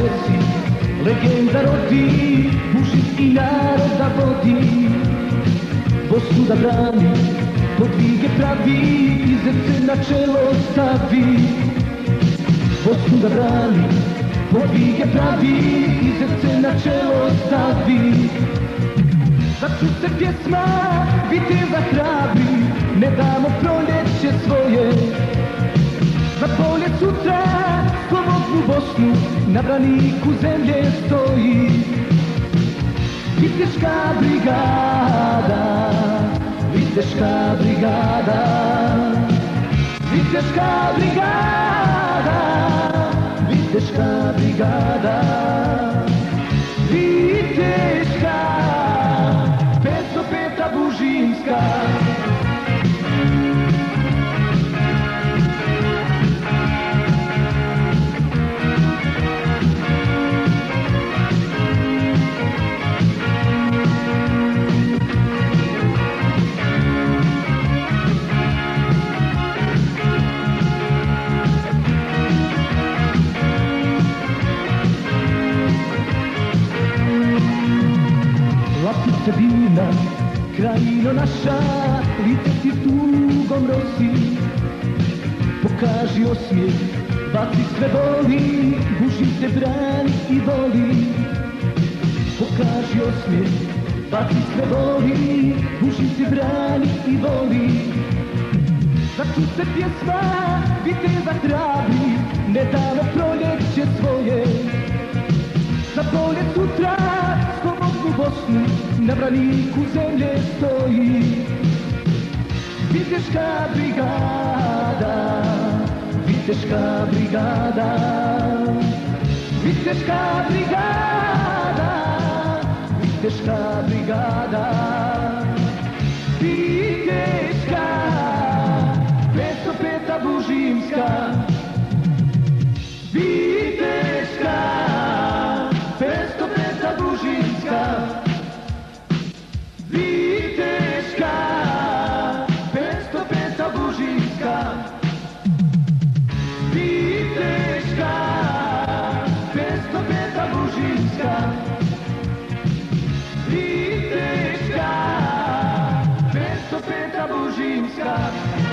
reci, legenda rodi, bušinski narod da vodi. Bosnu da brani, podvige pravi, i srce na čelo stavi. Bosnu da brani, podvige pravi, i srce na čelo stavi. Začu se pjesma, viteza hrabri, ne damo proljeće svoje. Za polje sutra, slobodnu Bosnu, na braniku zemlje stoji. Viteška brigada, Viteška brigada, Viteška brigada, Viteška brigada, Viteška, 505. Bužinska. Lapice vina, krajino naša, lice ti tugom rosi. Pokaži osmijeh, baci sve boli, Bužin te brani i voli. Pokaži osmijeh, baci sve boli, Bužin te brani i voli. Začu se pjesma, viteza hrabri, ne damo proljeće svoje. Za polje sutra, slobodnu Bosnu, na braniku zemlje stoji. Viteška brigada, Viteška brigada, Viteška brigada, Viteška brigada, Viteška, 505. Bužinska. Viteška, 505. Bužinska. Viteška, 505. Bužinska. Viteška, 505. Bužinska. Viteška, 505. Bužinska.